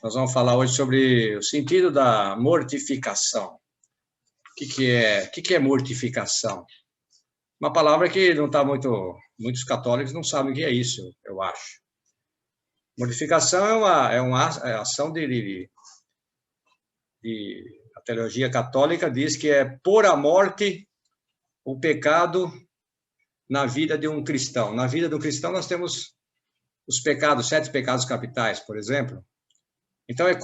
Nós vamos falar hoje sobre o sentido da mortificação. O que é mortificação? Uma palavra que não está muitos católicos não sabem o que é isso, eu acho. Mortificação é uma ação a teologia católica diz que é pôr à morte o pecado na vida de um cristão. Na vida do cristão nós temos os pecados, 7 pecados capitais, por exemplo. Então é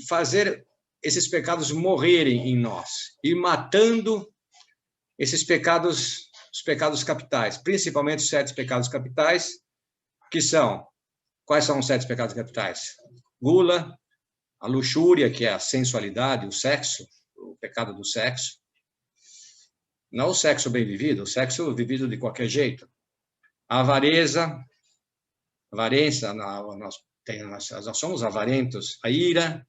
fazer esses pecados morrerem em nós, e matando esses pecados, os pecados capitais, principalmente os 7 pecados capitais, que são, quais são os 7 pecados capitais? Gula, a luxúria, que é a sensualidade, o sexo, o pecado do sexo, não o sexo bem vivido, o sexo vivido de qualquer jeito. A avareza, nós somos avarentos, a ira,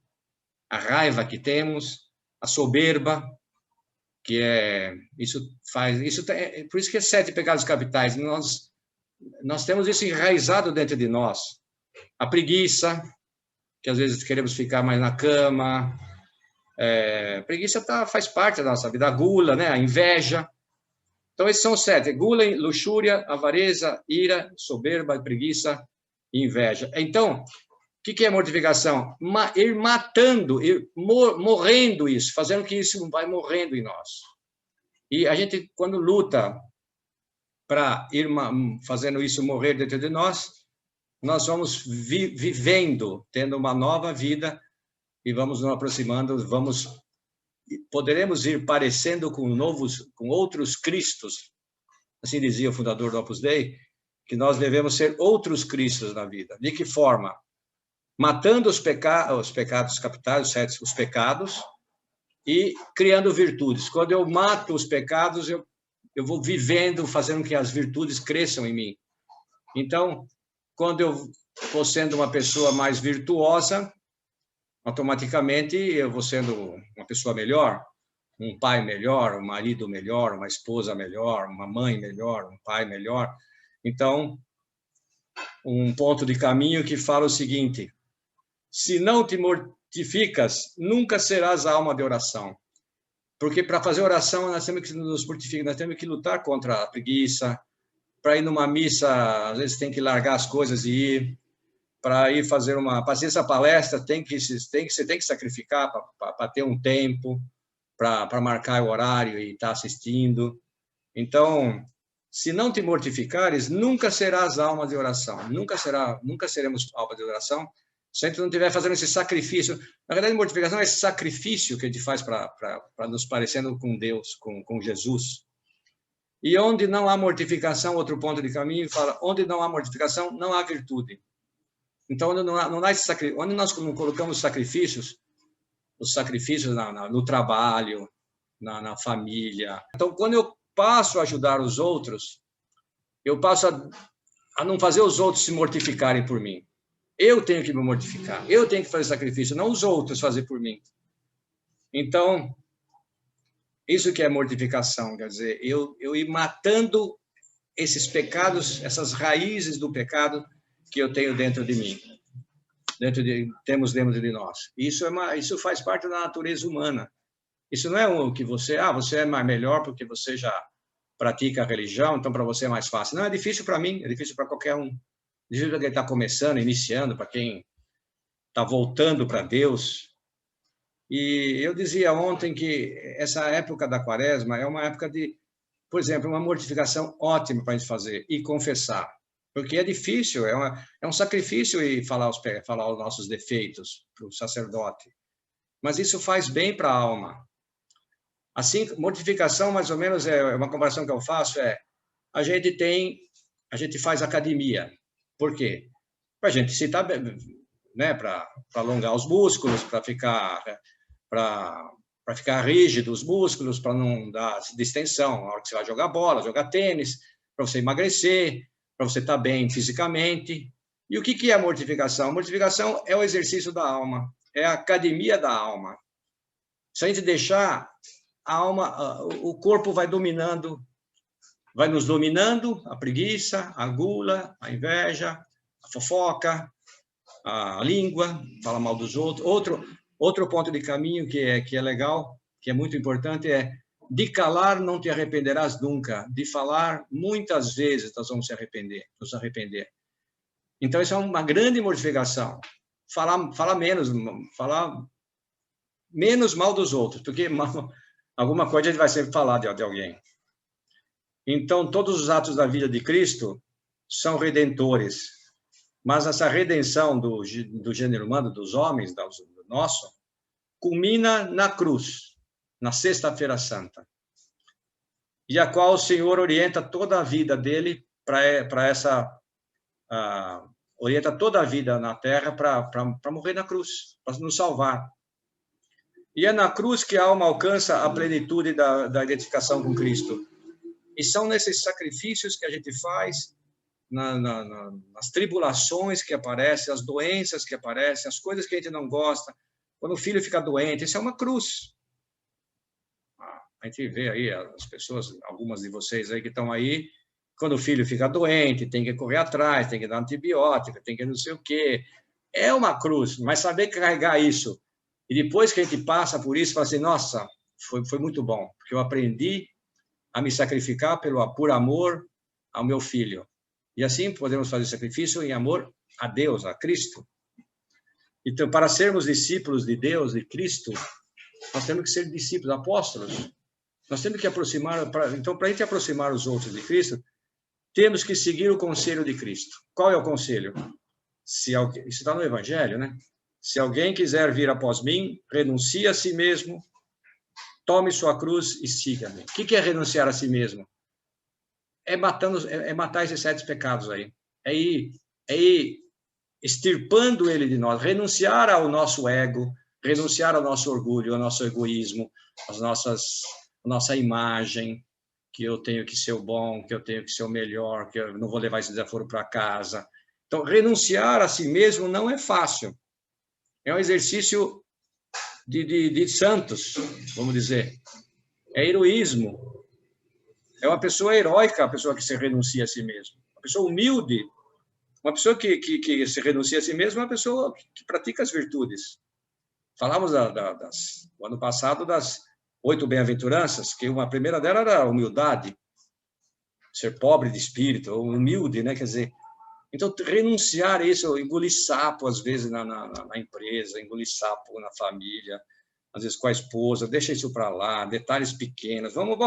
a raiva que temos, a soberba, que é por isso que é 7 pecados capitais. Nós temos isso enraizado dentro de nós. A preguiça, que às vezes queremos ficar mais na cama. Preguiça faz parte da nossa vida. A gula, né? A inveja. Então esses são os 7: gula, luxúria, avareza, ira, soberba, preguiça e inveja. Então, o que é mortificação? Ir matando, morrendo isso, fazendo que isso vai morrendo em nós. E a gente, quando luta para ir fazendo isso morrer dentro de nós vamos vivendo, tendo uma nova vida, e vamos nos aproximando, poderemos ir parecendo com outros Cristos. Assim dizia o fundador do Opus Dei, que nós devemos ser outros Cristos na vida. De que forma? Matando os pecados capitais, os pecados, e criando virtudes. Quando eu mato os pecados, eu vou vivendo, fazendo que as virtudes cresçam em mim. Então, quando eu vou sendo uma pessoa mais virtuosa, automaticamente eu vou sendo uma pessoa melhor, um pai melhor, um marido melhor, uma esposa melhor, uma mãe melhor, um pai melhor. Então, um ponto de caminho que fala o seguinte: se não te mortificas, nunca serás alma de oração. Porque para fazer oração nós temos que nos mortificar, nós temos que lutar contra a preguiça. Para ir numa missa, às vezes tem que largar as coisas e ir. Para ir fazer para fazer essa palestra, você tem que sacrificar para ter um tempo, para marcar o horário e estar assistindo. Então, se não te mortificares, nunca serás alma de oração. Nunca seremos alma de oração se a gente não estiver fazendo esse sacrifício. Na verdade, mortificação é esse sacrifício que a gente faz para nos parecendo com Deus, com Jesus. E onde não há mortificação, outro ponto de caminho, fala, onde não há mortificação, não há virtude. Então, onde nós não colocamos sacrifícios, os sacrifícios no trabalho, na família. Então, quando eu passo a ajudar os outros, eu passo a não fazer os outros se mortificarem por mim. Eu tenho que me mortificar, eu tenho que fazer sacrifício, não os outros fazer por mim. Então, isso que é mortificação, quer dizer, eu ir matando esses pecados, essas raízes do pecado que eu tenho dentro de mim, temos dentro de nós. Isso faz parte da natureza humana. Isso não é o que você é mais melhor porque você já pratica a religião, então para você é mais fácil. Não, é difícil para mim, é difícil para qualquer um. É difícil para quem está começando, iniciando, para quem está voltando para Deus. E eu dizia ontem que essa época da Quaresma é uma época de, por exemplo, uma mortificação ótima para a gente fazer e confessar. Porque é difícil, é um sacrifício e falar os nossos defeitos para o sacerdote. Mas isso faz bem para a alma. Assim, mortificação, mais ou menos, é uma comparação que eu faço, a gente faz academia. Por quê? Para a gente se estar, né, para alongar os músculos, para ficar rígido os músculos, para não dar distensão na hora que você vai jogar bola, jogar tênis, para você emagrecer, para você estar bem fisicamente. E o que é a mortificação? A mortificação é o exercício da alma, é a academia da alma. Se a gente deixar a alma, o corpo vai nos dominando, a preguiça, a gula, a inveja, a fofoca, a língua, fala mal dos outros. Outro ponto de caminho que é legal, que é muito importante, é de calar não te arrependerás nunca, de falar muitas vezes nós vamos nos arrepender. Então, isso é uma grande mortificação. Falar menos mal dos outros, porque alguma coisa a gente vai sempre falar de alguém. Então, todos os atos da vida de Cristo são redentores, mas essa redenção do gênero humano, dos homens, do nosso, culmina na cruz, na Sexta-feira Santa, e a qual o Senhor orienta toda a vida dele para essa... orienta toda a vida na Terra para morrer na cruz, para nos salvar. E é na cruz que a alma alcança a plenitude da identificação com Cristo. E são nesses sacrifícios que a gente faz, nas tribulações que aparecem, as doenças que aparecem, as coisas que a gente não gosta, quando o filho fica doente, isso é uma cruz. A gente vê aí as pessoas, algumas de vocês aí que estão aí, quando o filho fica doente, tem que correr atrás, tem que dar antibiótico, tem que não sei o quê. É uma cruz, mas saber carregar isso. E depois que a gente passa por isso, fala assim, nossa, foi muito bom, porque eu aprendi a me sacrificar por amor ao meu filho. E assim podemos fazer sacrifício em amor a Deus, a Cristo. Então, para sermos discípulos de Deus, de Cristo, nós temos que ser discípulos, apóstolos. Nós temos que aproximar, então, para a gente aproximar os outros de Cristo, temos que seguir o conselho de Cristo. Qual é o conselho? Isso está no Evangelho, né? Se alguém quiser vir após mim, renuncie a si mesmo, tome sua cruz e siga-me. O que é renunciar a si mesmo? É matar esses 7 pecados aí. É ir extirpando ele de nós, renunciar ao nosso ego, renunciar ao nosso orgulho, ao nosso egoísmo, a nossa imagem, que eu tenho que ser o bom, que eu tenho que ser o melhor, que eu não vou levar esse desaforo para casa. Então, renunciar a si mesmo não é fácil. É um exercício de santos, vamos dizer. É heroísmo. É uma pessoa heróica, a pessoa que se renuncia a si mesmo. Uma pessoa humilde. Uma pessoa que se renuncia a si mesmo é uma pessoa que pratica as virtudes. Falamos no ano passado das 8 bem-aventuranças, que a primeira delas era a humildade, ser pobre de espírito, ou humilde, né? Quer dizer, então renunciar a isso, engolir sapo às vezes na empresa, engolir sapo na família, às vezes com a esposa, deixa isso para lá, detalhes pequenos, vamos.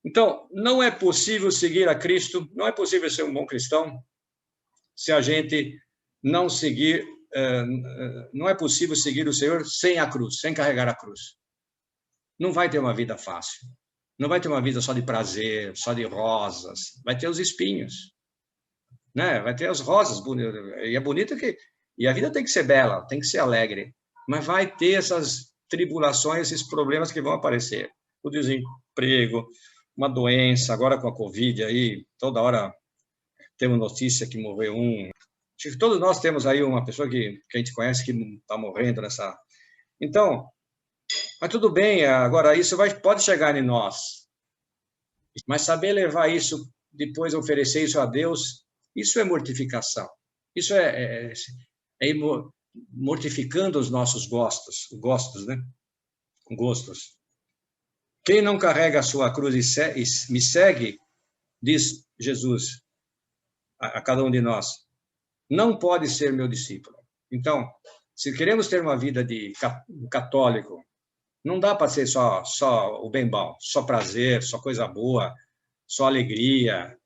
Então, não é possível seguir a Cristo, não é possível ser um bom cristão se a gente não seguir, não é possível seguir o Senhor sem a cruz, sem carregar a cruz. Não vai ter uma vida fácil. Não vai ter uma vida só de prazer, só de rosas. Vai ter os espinhos, né? Vai ter as rosas bonitas. E é bonito e a vida tem que ser bela, tem que ser alegre. Mas vai ter essas tribulações, esses problemas que vão aparecer. O desemprego, uma doença, agora com a Covid aí, toda hora temos notícia que morreu um. Todos nós temos aí uma pessoa que a gente conhece que está morrendo nessa... Então, mas tudo bem, agora isso pode chegar em nós. Mas saber levar isso, depois oferecer isso a Deus, isso é mortificação. Isso é ir mortificando os nossos gostos, né? Gostos. Quem não carrega a sua cruz e me segue, diz Jesus a cada um de nós, não pode ser meu discípulo. Então, se queremos ter uma vida de católico, não dá para ser só o bem bom, só prazer, só coisa boa, só alegria,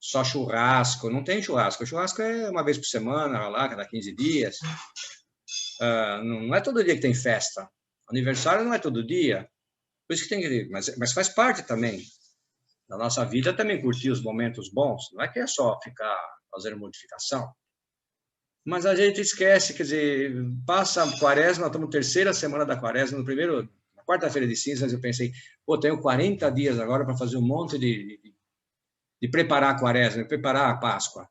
só churrasco. Não tem churrasco. O churrasco é uma vez por semana, lá, cada 15 dias. Não é todo dia que tem festa. Aniversário não é todo dia. Por isso que tem que... Mas faz parte também da nossa vida também curtir os momentos bons. Não é que é só ficar fazendo mortificação. Mas a gente esquece, quer dizer, passa a quaresma, estamos na 3ª semana da quaresma, na quarta-feira de cinzas, eu pensei, tenho 40 dias agora para fazer um monte de preparar a quaresma, de preparar a Páscoa.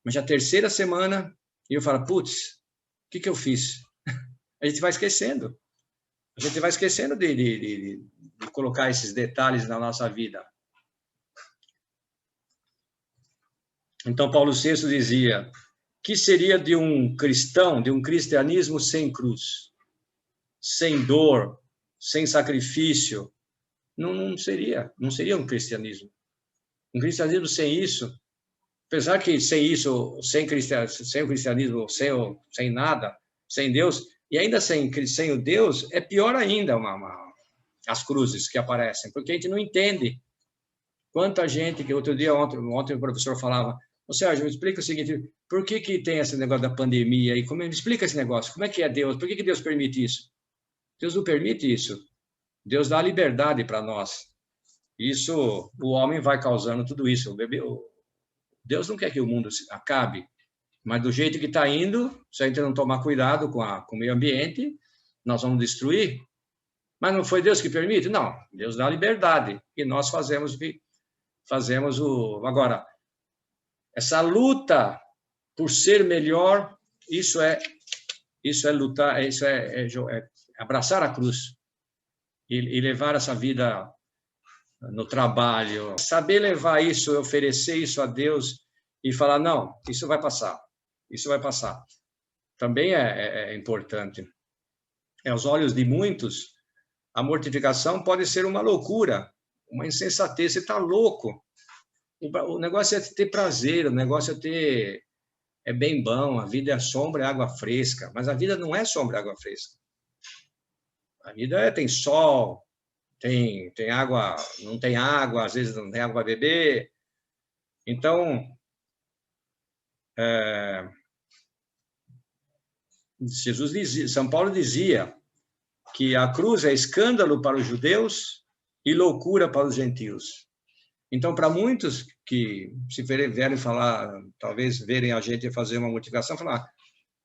Mas já 3ª semana, e eu falo, putz, o que eu fiz? A gente vai esquecendo. A gente vai esquecendo de colocar esses detalhes na nossa vida. Então, Paulo VI dizia, que seria de um cristão, de um cristianismo sem cruz, sem dor, sem sacrifício? Não seria um cristianismo. Um cristianismo sem isso, apesar que sem isso, sem o cristianismo, sem nada, sem Deus, e ainda sem o Deus, é pior ainda as cruzes que aparecem, porque a gente não entende. Quanta gente, que ontem o professor falava, ô Sérgio, me explica o seguinte, por que tem esse negócio da pandemia aí? Me explica esse negócio, como é que é Deus? Por que Deus permite isso? Deus não permite isso. Deus dá liberdade para nós. Isso, o homem vai causando tudo isso. Deus não quer que o mundo acabe, mas do jeito que está indo, se a gente não tomar cuidado com o meio ambiente, nós vamos destruir. Mas não foi Deus que permite? Não, Deus dá liberdade. E nós fazemos Agora, essa luta por ser melhor, isso é lutar, isso é abraçar a cruz e levar essa vida no trabalho, saber levar isso, oferecer isso a Deus e falar, não, isso vai passar. Também é importante. Aos olhos de muitos, a mortificação pode ser uma loucura, uma insensatez, você está louco. O negócio é ter prazer, o negócio é bem bom, a vida é sombra e água fresca, mas a vida não é sombra e água fresca. A vida tem sol, tem água, não tem água, às vezes não tem água para beber. Então, São Paulo dizia que a cruz é escândalo para os judeus e loucura para os gentios. Então, para muitos que se vierem falar, talvez verem a gente fazer uma mortificação, falar,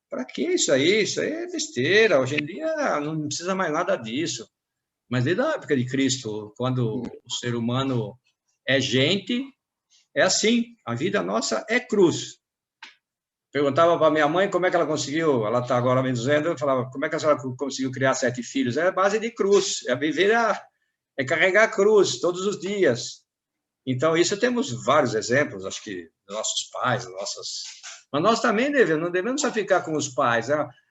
para que isso aí? Isso aí é besteira, hoje em dia não precisa mais nada disso. Mas desde a época de Cristo, quando o ser humano é gente, é assim, a vida nossa é cruz. Perguntava para minha mãe como é que ela conseguiu, ela está agora me dizendo, eu falava, como é que a senhora conseguiu criar 7 filhos? É a base de cruz, é viver, é carregar a cruz todos os dias. Então, isso temos vários exemplos, acho que dos nossos pais, mas nós também não devemos só ficar com os pais.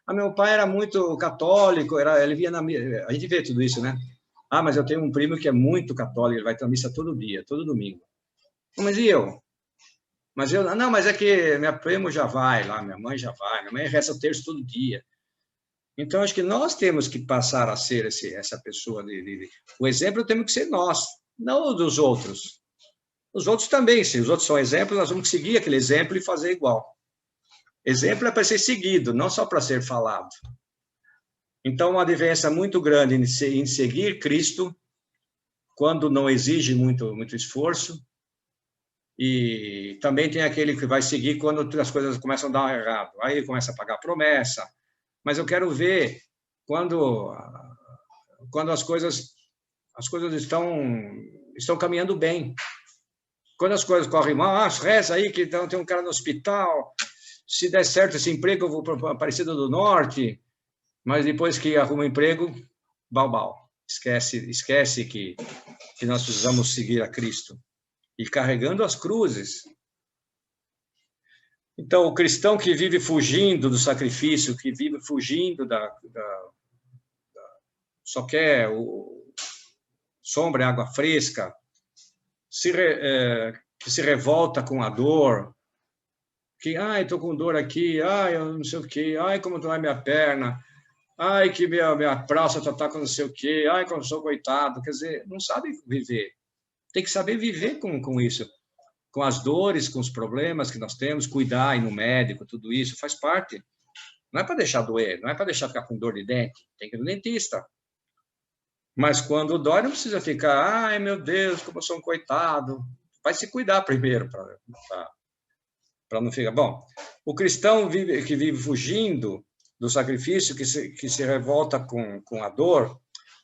Meu pai era muito católico, ele via a gente vê tudo isso, né? Mas eu tenho um primo que é muito católico, ele vai ter missa todo dia, todo domingo. Mas e eu? Não, mas é que meu primo já vai lá, minha mãe já vai, minha mãe reza o terço todo dia. Então, acho que nós temos que passar a ser essa pessoa. O exemplo temos que ser nós, não dos outros. Os outros também, se os outros são exemplos, nós vamos seguir aquele exemplo e fazer igual. Exemplo é para ser seguido, não só para ser falado. Então, uma diferença muito grande em seguir Cristo, quando não exige muito esforço, e também tem aquele que vai seguir quando as coisas começam a dar errado. Aí começa a pagar promessa. Mas eu quero ver quando as coisas estão caminhando bem. Quando as coisas correm mal, reza aí que tem um cara no hospital, se der certo esse emprego, eu vou para Aparecida do Norte, mas depois que arruma um emprego, bal. Esquece que nós precisamos seguir a Cristo. E carregando as cruzes. Então, o cristão que vive fugindo do sacrifício, que vive fugindo só quer sombra e água fresca, que se revolta com a dor, que, estou com dor aqui, eu não sei o quê, como dói minha perna, que minha próstata está com não sei o quê, como eu sou coitado, quer dizer, não sabe viver. Tem que saber viver com isso, com as dores, com os problemas que nós temos, cuidar, ir no médico, tudo isso faz parte. Não é para deixar doer, não é para deixar ficar com dor de dente, tem que ir no dentista. Mas quando dói, não precisa ficar, meu Deus, como eu sou um coitado. Vai se cuidar primeiro para não ficar. Bom, o cristão que vive fugindo do sacrifício, que se revolta com a dor,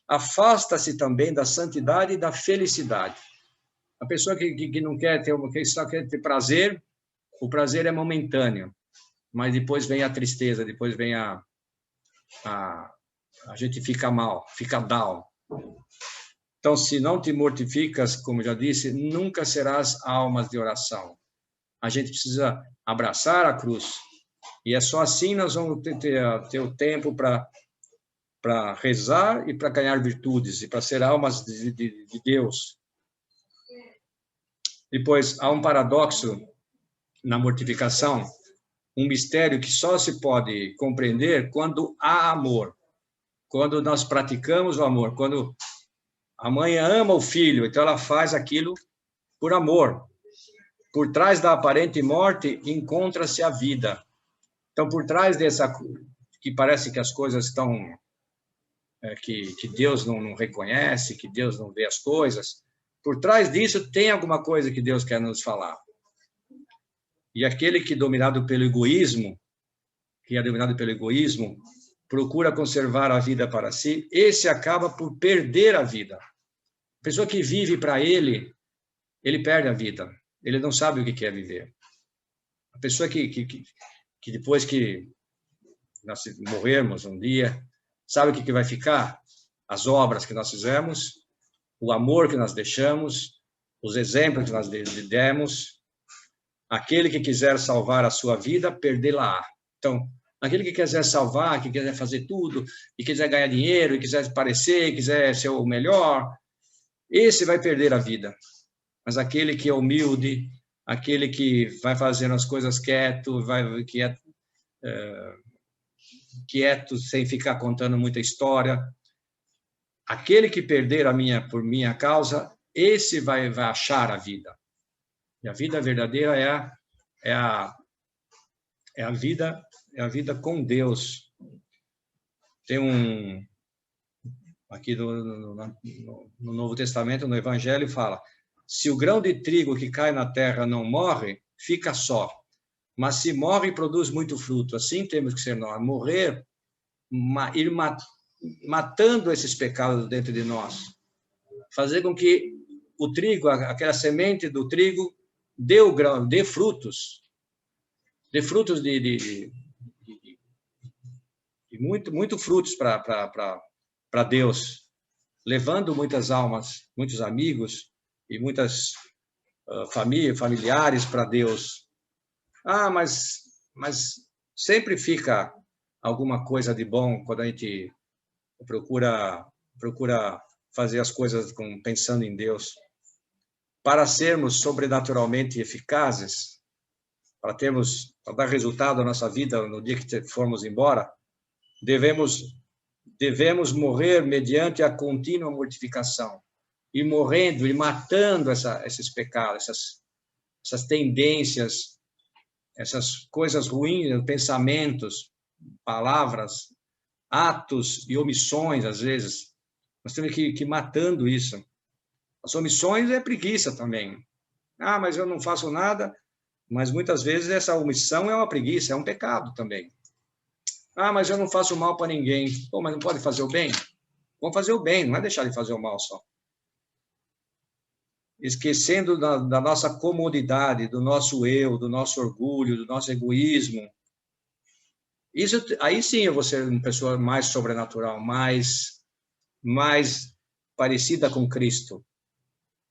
afasta-se também da santidade e da felicidade. A pessoa que não quer que só quer ter prazer, o prazer é momentâneo, mas depois vem a tristeza, depois vem a gente fica mal, fica down. Então, se não te mortificas, como já disse, nunca serás almas de oração. A gente precisa abraçar a cruz, E é só assim nós vamos ter o tempo para rezar e para ganhar virtudes, e para ser almas de Deus. Depois, há um paradoxo na mortificação, um mistério que só se pode compreender quando há amor, quando nós praticamos o amor, quando a mãe ama o filho, então ela faz aquilo por amor. Por trás da aparente morte encontra-se a vida. Então, por trás dessa, que parece que as coisas estão, que Deus não reconhece, que Deus não vê as coisas, por trás disso tem alguma coisa que Deus quer nos falar. E aquele que, dominado pelo egoísmo, procura conservar a vida para si, esse acaba por perder a vida. A pessoa que vive para ele perde a vida. Ele não sabe o que é viver. A pessoa que depois que nós morrermos um dia, sabe o que vai ficar? As obras que nós fizemos, o amor que nós deixamos, os exemplos que nós demos. Aquele que quiser salvar a sua vida, perdê-la-á. Então, aquele que quiser salvar, que quiser fazer tudo, e quiser ganhar dinheiro, e quiser aparecer, e quiser ser o melhor, esse vai perder a vida. Mas aquele que é humilde, aquele que vai fazendo as coisas quieto, quieto, sem ficar contando muita história, aquele que perder por minha causa, esse vai achar a vida. E a vida verdadeira é a vida com Deus. Tem aqui no Novo Testamento, no Evangelho, fala: se o grão de trigo que cai na terra não morre, fica só. Mas se morre, produz muito fruto. Assim temos que ser nós. Morrer, ir matando esses pecados dentro de nós. Fazer com que o trigo, aquela semente do trigo, dê o grão, dê frutos de muito frutos para Deus, levando muitas almas, muitos amigos e muitas familiares para Deus. Mas sempre fica alguma coisa de bom quando a gente procura fazer as coisas pensando em Deus. Para sermos sobrenaturalmente eficazes, para dar resultado à nossa vida no dia que formos embora, devemos morrer mediante a contínua mortificação, e morrendo e matando esses pecados, essas tendências, essas coisas ruins, pensamentos, palavras, atos e omissões, às vezes. Nós temos que ir matando isso. As omissões é preguiça também. Mas eu não faço nada. Mas muitas vezes essa omissão é uma preguiça, é um pecado também. Mas eu não faço mal para ninguém. Mas não pode fazer o bem? Vamos fazer o bem, não é deixar de fazer o mal só. Esquecendo da nossa comodidade, do nosso eu, do nosso orgulho, do nosso egoísmo. Aí sim eu vou ser uma pessoa mais sobrenatural, mais parecida com Cristo.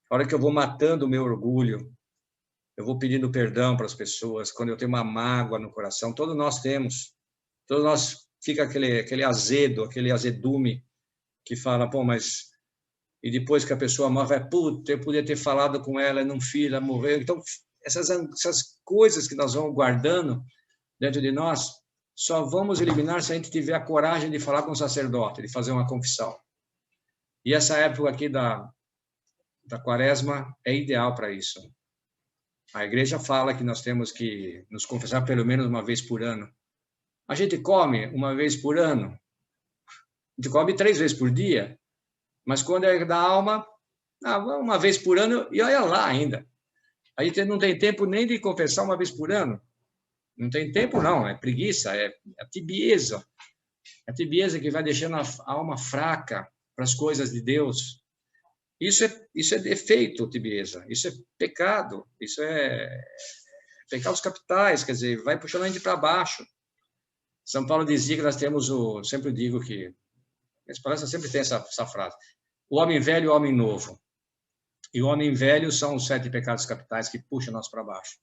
A hora que eu vou matando o meu orgulho, eu vou pedindo perdão para as pessoas, quando eu tenho uma mágoa no coração, todos nós temos. Todos nós fica aquele azedume que fala, mas... E depois que a pessoa morre, eu podia ter falado com ela, não fiz, ela morreu. Então, essas coisas que nós vamos guardando dentro de nós, só vamos eliminar se a gente tiver a coragem de falar com o sacerdote, de fazer uma confissão. E essa época aqui da Quaresma é ideal para isso. A igreja fala que nós temos que nos confessar pelo menos uma vez por ano. A gente come uma vez por ano. A gente come 3 vezes por dia. Mas quando é da alma, uma vez por ano, e olha lá ainda. A gente não tem tempo nem de confessar uma vez por ano. Não tem tempo, não. É preguiça, é a tibieza. É a tibieza que vai deixando a alma fraca para as coisas de Deus. Isso é defeito, tibieza. Isso é pecado. Isso é pecados capitais, quer dizer, vai puxando a gente para baixo. São Paulo dizia que nós temos sempre digo que as palestras sempre tem essa frase: o homem velho e o homem novo. E o homem velho são os 7 pecados capitais que puxam nós para baixo.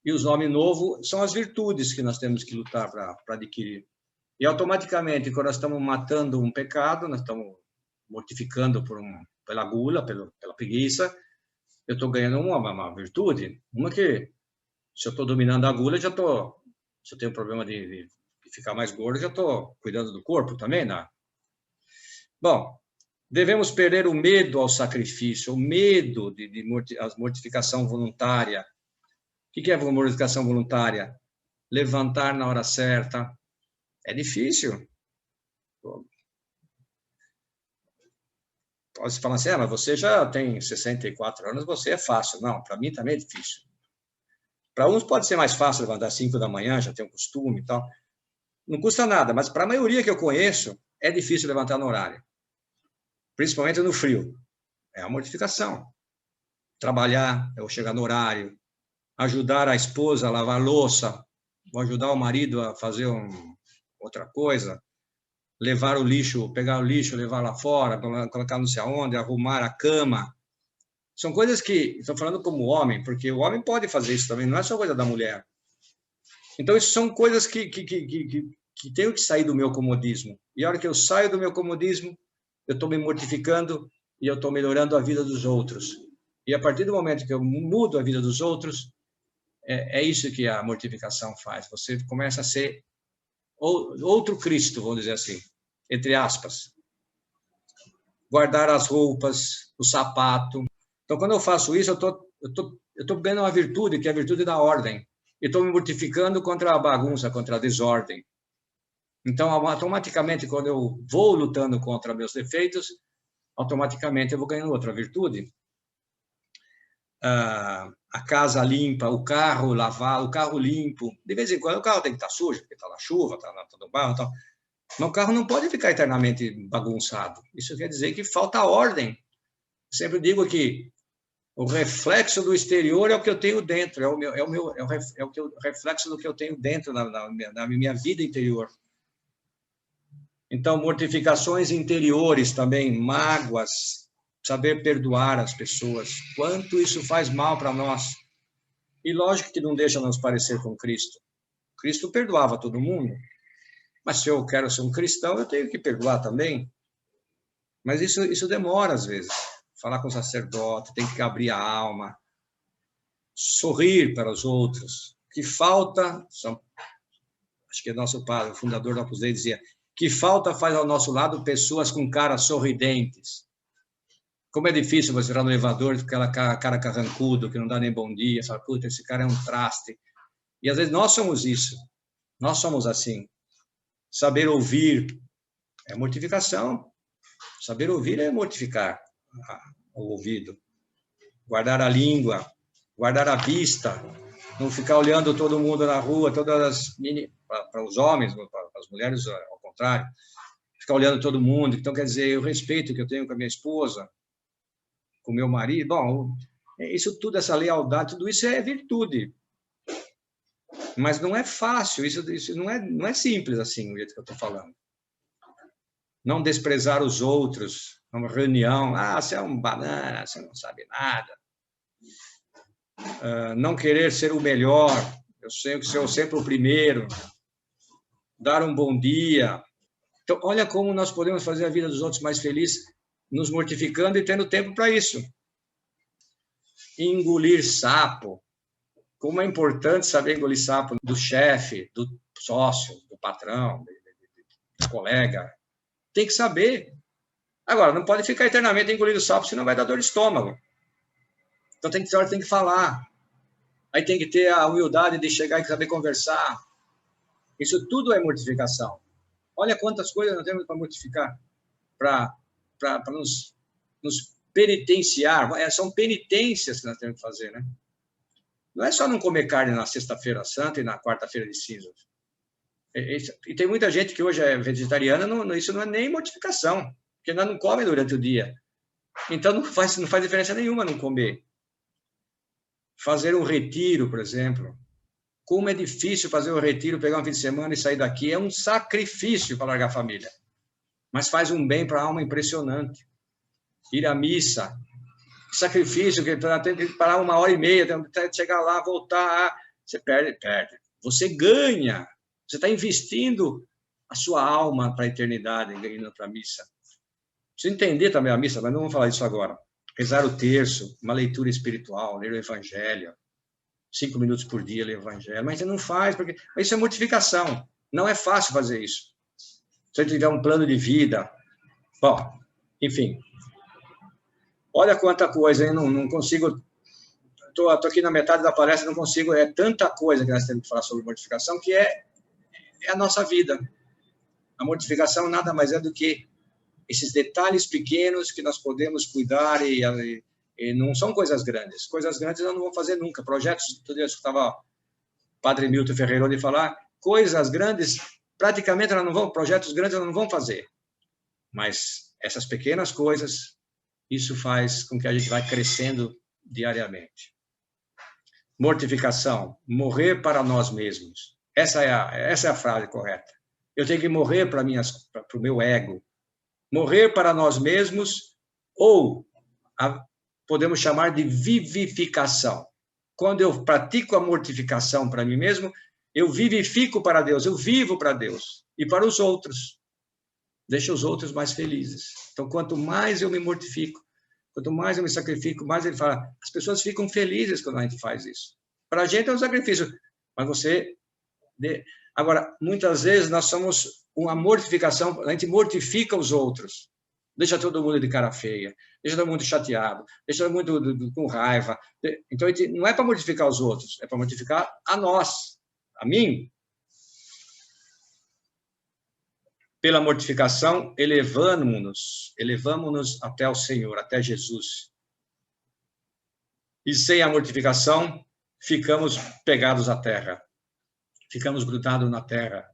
E E os nomes novos são as virtudes que nós temos que lutar para adquirir. E automaticamente, quando nós estamos matando um pecado, nós estamos mortificando pela gula, pela preguiça, eu estou ganhando uma virtude. Uma que, se eu estou dominando a gula, se eu tenho um problema de ficar mais gordo, já estou cuidando do corpo também, né? Bom, devemos perder o medo ao sacrifício, o medo a mortificação voluntária. O que é mortificação voluntária? Levantar na hora certa. É difícil. Pode falar assim, mas você já tem 64 anos, você é fácil. Não, para mim também é difícil. Para uns pode ser mais fácil levantar às 5 da manhã, já tem um costume e tal. Não custa nada, mas para a maioria que eu conheço, é difícil levantar no horário. Principalmente no frio. É a mortificação. Trabalhar, eu chegar no horário, ajudar a esposa a lavar louça, ou ajudar o marido a fazer outra coisa, levar o lixo, pegar o lixo, levar lá fora, colocar não sei aonde, arrumar a cama. São coisas que, estou falando como homem, porque o homem pode fazer isso também, não é só coisa da mulher. Então, isso são coisas que tenho que sair do meu comodismo. E a hora que eu saio do meu comodismo, eu estou me mortificando e eu estou melhorando a vida dos outros. E a partir do momento que eu mudo a vida dos outros, é isso que a mortificação faz. Você começa a ser outro Cristo, vamos dizer assim, entre aspas. Guardar as roupas, o sapato. Então, quando eu faço isso, eu estou ganhando uma virtude, que é a virtude da ordem. E estou me mortificando contra a bagunça, contra a desordem. Então, automaticamente, quando eu vou lutando contra meus defeitos, automaticamente eu vou ganhando outra virtude. A casa limpa, o carro lavado, o carro limpo. De vez em quando o carro tem que estar sujo, porque está na chuva, está no barro e tal. Mas o carro não pode ficar eternamente bagunçado. Isso quer dizer que falta ordem. Eu sempre digo que o reflexo do exterior é o que eu tenho dentro, é o reflexo do que eu tenho dentro na minha vida interior. Então, mortificações interiores também, mágoas, saber perdoar as pessoas, quanto isso faz mal para nós. E lógico que não deixa nos parecer com Cristo. Cristo perdoava todo mundo, mas se eu quero ser um cristão, eu tenho que perdoar também. Mas isso demora às vezes. Falar com o sacerdote, tem que abrir a alma, sorrir para os outros. Que falta, acho que nosso padre, o fundador da Opus Dei, dizia, que falta faz ao nosso lado pessoas com caras sorridentes. Como é difícil você entrar no elevador com aquela cara carrancudo, que não dá nem bom dia, fala, puta, esse cara é um traste. E às vezes nós somos isso, nós somos assim. Saber ouvir é mortificação. Saber ouvir é mortificar o ouvido. Guardar a língua, guardar a vista, não ficar olhando todo mundo na rua, para os homens, para as mulheres, ao contrário, ficar olhando todo mundo. Então, quer dizer, o respeito que eu tenho com a minha esposa, com o meu marido, bom, isso tudo, essa lealdade, tudo isso é virtude. Mas não é fácil, isso não é simples assim, o jeito que eu estou falando. Não desprezar os outros, numa reunião, você é um banana, você não sabe nada. Não querer ser o melhor, eu sei que sou sempre o primeiro. Dar um bom dia. Então, olha como nós podemos fazer a vida dos outros mais feliz, nos mortificando e tendo tempo para isso. Engolir sapo. Como é importante saber engolir sapo do chefe, do sócio, do patrão, do colega. Tem que saber. Agora, não pode ficar eternamente engolindo sapo, senão vai dar dor de estômago. Então, tem que falar. Aí tem que ter a humildade de chegar e saber conversar. Isso tudo é mortificação. Olha quantas coisas nós temos para mortificar, para nos penitenciar. São penitências que nós temos que fazer, né? Não é só não comer carne na sexta-feira santa e na quarta-feira de cinzas. E tem muita gente que hoje é vegetariana, isso não é nem mortificação, porque nós não comemos durante o dia. Então, não faz diferença nenhuma não comer. Fazer um retiro, por exemplo. Como é difícil fazer um retiro, pegar um fim de semana e sair daqui. É um sacrifício para largar a família. Mas faz um bem para a alma impressionante. Ir à missa. Sacrifício, que tem que parar 1h30, tem que chegar lá, voltar. Você perde. Você ganha. Você está investindo a sua alma para a eternidade, indo para a missa. Precisa entender também a missa, mas não vamos falar disso agora. Rezar o terço, uma leitura espiritual, ler o evangelho, 5 minutos por dia ler o evangelho, mas você não faz, porque isso é mortificação. Não é fácil fazer isso. Se você tiver um plano de vida, bom, enfim. Olha quanta coisa, hein? Não consigo... Estou aqui na metade da palestra, não consigo... É tanta coisa que nós temos que falar sobre mortificação, que é a nossa vida. A mortificação nada mais é do que esses detalhes pequenos que nós podemos cuidar e não são coisas grandes. Coisas grandes eu não vou fazer nunca. Projetos, tudo isso que estava o padre Milton Ferreironi falar, coisas grandes, praticamente projetos grandes não vão fazer. Mas essas pequenas coisas, isso faz com que a gente vá crescendo diariamente. Mortificação, morrer para nós mesmos. Essa é a frase correta. Eu tenho que morrer para o meu ego. Morrer para nós mesmos, ou podemos chamar de vivificação. Quando eu pratico a mortificação para mim mesmo, eu vivifico para Deus, eu vivo para Deus e para os outros. Deixa os outros mais felizes. Então, quanto mais eu me mortifico, quanto mais eu me sacrifico, mais ele fala, as pessoas ficam felizes quando a gente faz isso. Para a gente é um sacrifício, mas você... Agora, muitas vezes nós somos uma mortificação, a gente mortifica os outros, deixa todo mundo de cara feia, deixa todo mundo chateado, deixa todo mundo com raiva. Então, a gente não é para mortificar os outros, é para mortificar a nós, a mim. Pela mortificação, elevamos-nos até o Senhor, até Jesus. E sem a mortificação, ficamos pegados à terra. Ficamos grudados na terra.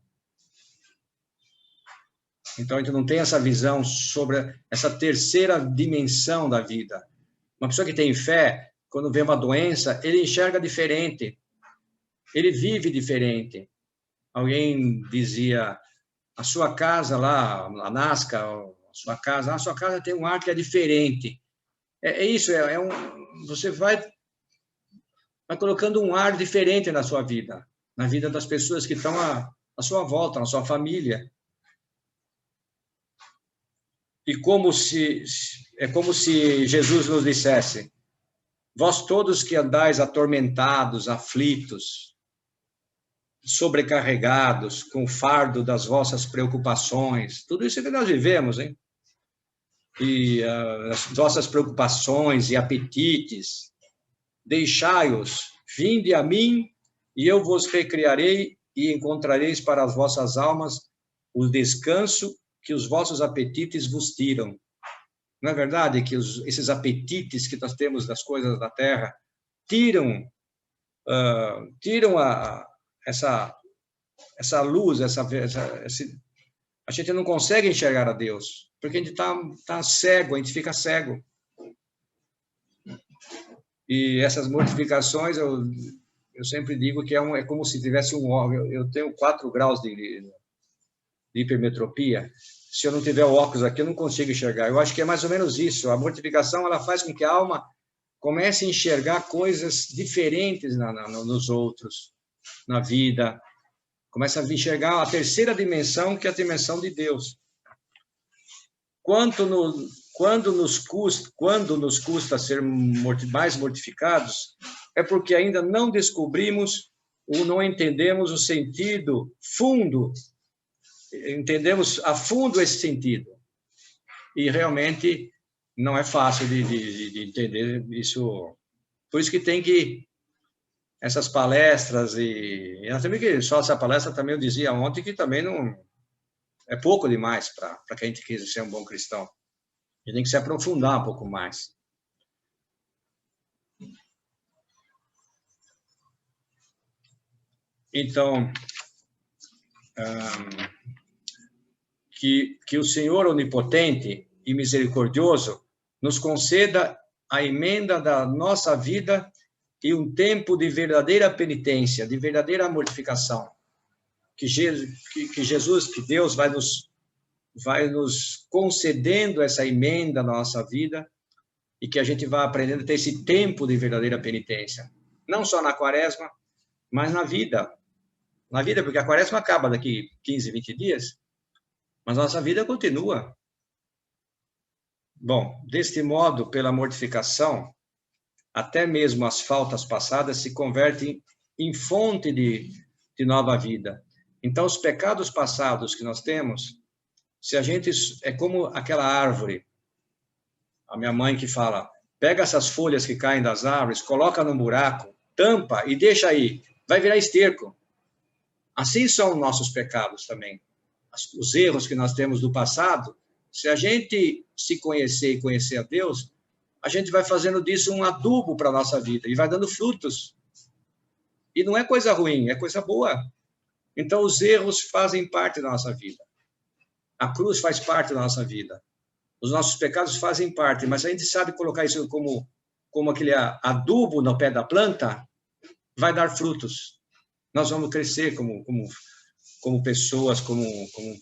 Então, a gente não tem essa visão sobre essa terceira dimensão da vida. Uma pessoa que tem fé, quando vê uma doença, ele enxerga diferente. Ele vive diferente. Alguém dizia, a sua casa lá, a Nasca, a sua casa tem um ar que é diferente. É isso, você vai colocando um ar diferente na sua vida, na vida das pessoas que estão à sua volta, na sua família. E é como se Jesus nos dissesse, vós todos que andais atormentados, aflitos, sobrecarregados, com o fardo das vossas preocupações, tudo isso que nós vivemos, hein? E as vossas preocupações e apetites, deixai-os, vinde a mim, e eu vos recriarei e encontrareis para as vossas almas o descanso que os vossos apetites vos tiram. Não é verdade que esses apetites que nós temos das coisas da terra tiram essa luz, a gente não consegue enxergar a Deus, porque a gente tá cego, a gente fica cego. E essas mortificações, eu sempre digo que é como se tivesse um óculos. Eu tenho 4 graus de hipermetropia. Se eu não tiver o óculos aqui, eu não consigo enxergar. Eu acho que é mais ou menos isso. A mortificação, ela faz com que a alma comece a enxergar coisas diferentes nos outros, na vida. Começa a enxergar a terceira dimensão, que é a dimensão de Deus. Quando nos custa ser mais mortificados, é porque ainda não descobrimos ou não entendemos o sentido fundo, entendemos a fundo esse sentido. E realmente não é fácil de entender isso. Por isso que tem que essas palestras e também que só essa palestra também eu dizia ontem que também não é pouco demais para que a gente queira ser um bom cristão. A gente tem que se aprofundar um pouco mais. Então, que o Senhor onipotente e misericordioso nos conceda a emenda da nossa vida e um tempo de verdadeira penitência, de verdadeira mortificação. Que Deus vai nos concedendo essa emenda na nossa vida e que a gente vá aprendendo a ter esse tempo de verdadeira penitência. Não só na quaresma, mas na vida, porque a quaresma acaba daqui 15, 20 dias, mas nossa vida continua. Bom, deste modo, pela mortificação, até mesmo as faltas passadas se convertem em fonte de nova vida. Então, os pecados passados que nós temos, se a gente... É como aquela árvore. A minha mãe que fala, pega essas folhas que caem das árvores, coloca num buraco, tampa e deixa aí. Vai virar esterco. Assim são nossos pecados também. Os erros que nós temos do passado, se a gente se conhecer e conhecer a Deus, a gente vai fazendo disso um adubo para a nossa vida e vai dando frutos. E não é coisa ruim, é coisa boa. Então, os erros fazem parte da nossa vida. A cruz faz parte da nossa vida. Os nossos pecados fazem parte, mas a gente sabe colocar isso como aquele adubo no pé da planta, vai dar frutos. Nós vamos crescer como pessoas, como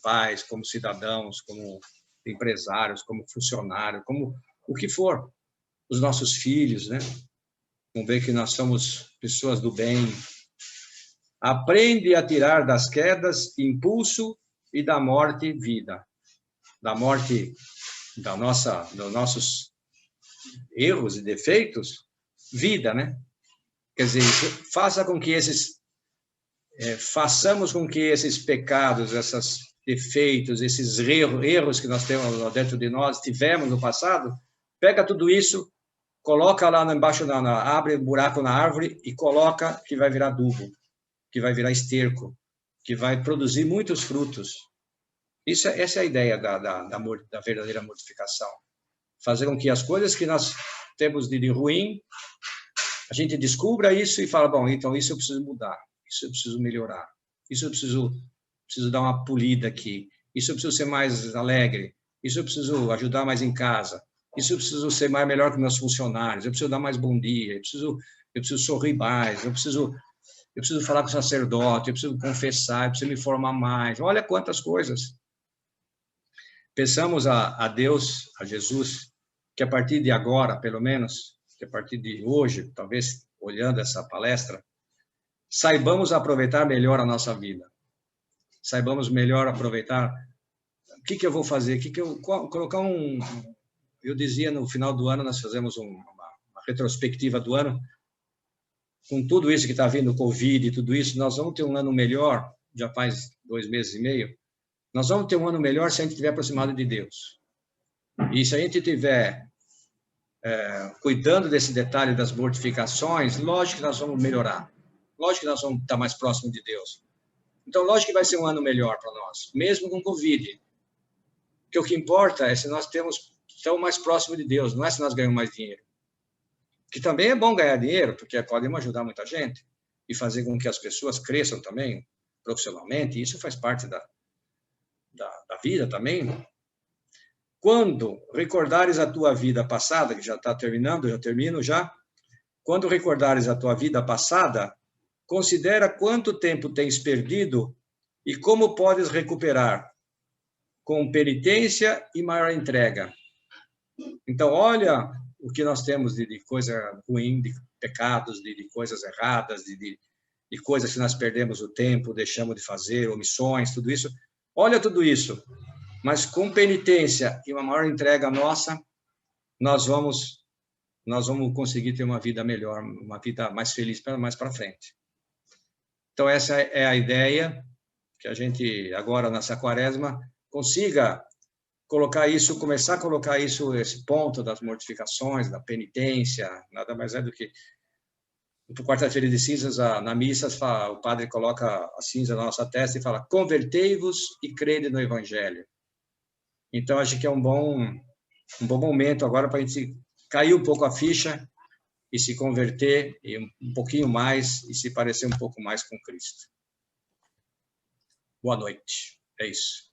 pais, como cidadãos, como empresários, como funcionários, como o que for. Os nossos filhos, né? Vamos ver que nós somos pessoas do bem. Aprende a tirar das quedas impulso e da morte vida. Da morte dos nossos erros e defeitos, vida, né? Quer dizer, façamos com que esses pecados, esses defeitos, esses erros que nós temos dentro de nós, tivemos no passado, pega tudo isso, coloca lá embaixo, abre um buraco na árvore e coloca que vai virar adubo, que vai virar esterco, que vai produzir muitos frutos. Essa é a ideia da verdadeira mortificação. Fazer com que as coisas que nós temos de ruim, a gente descubra isso e fala, bom, então isso eu preciso mudar, isso eu preciso melhorar, isso eu preciso dar uma polida aqui, isso eu preciso ser mais alegre, isso eu preciso ajudar mais em casa, isso eu preciso ser melhor que meus funcionários, eu preciso dar mais bom dia, eu preciso sorrir mais, eu preciso falar com o sacerdote, eu preciso confessar, eu preciso me formar mais. Olha quantas coisas. Peçamos a Deus, a Jesus, que a partir de agora, pelo menos, que a partir de hoje, talvez olhando essa palestra, saibamos aproveitar melhor a nossa vida. Saibamos melhor aproveitar. O que eu vou fazer? Colocar eu dizia, no final do ano, nós fazemos uma retrospectiva do ano. Com tudo isso que está vindo, o Covid e tudo isso, nós vamos ter um ano melhor, já faz 2 meses e meio, nós vamos ter um ano melhor se a gente estiver aproximado de Deus. E se a gente estiver cuidando desse detalhe das mortificações, lógico que nós vamos melhorar. Lógico que nós vamos estar mais próximo de Deus. Então, lógico que vai ser um ano melhor para nós, mesmo com Covid. Porque o que importa é se nós estamos mais próximos de Deus, não é se nós ganhamos mais dinheiro. Que também é bom ganhar dinheiro, porque podemos ajudar muita gente e fazer com que as pessoas cresçam também profissionalmente, e isso faz parte da vida também. Quando recordares a tua vida passada, que já está terminando, eu termino já. Quando recordares a tua vida passada, considera quanto tempo tens perdido e como podes recuperar, com penitência e maior entrega. Então, olha o que nós temos de coisa ruim, de pecados, de coisas erradas, de coisas que nós perdemos o tempo, deixamos de fazer, omissões, tudo isso. Olha tudo isso, mas com penitência e uma maior entrega nossa, nós vamos conseguir ter uma vida melhor, uma vida mais feliz mais para frente. Então, essa é a ideia, que a gente, agora, nessa quaresma, consiga colocar isso, começar a colocar isso, esse ponto das mortificações, da penitência, nada mais é do que... Por quarta-feira de cinzas, na missa, o padre coloca a cinza na nossa testa e fala, convertei-vos e crede no Evangelho. Então, acho que é um bom momento agora para a gente cair um pouco a ficha e se converter um pouquinho mais e se parecer um pouco mais com Cristo. Boa noite. É isso.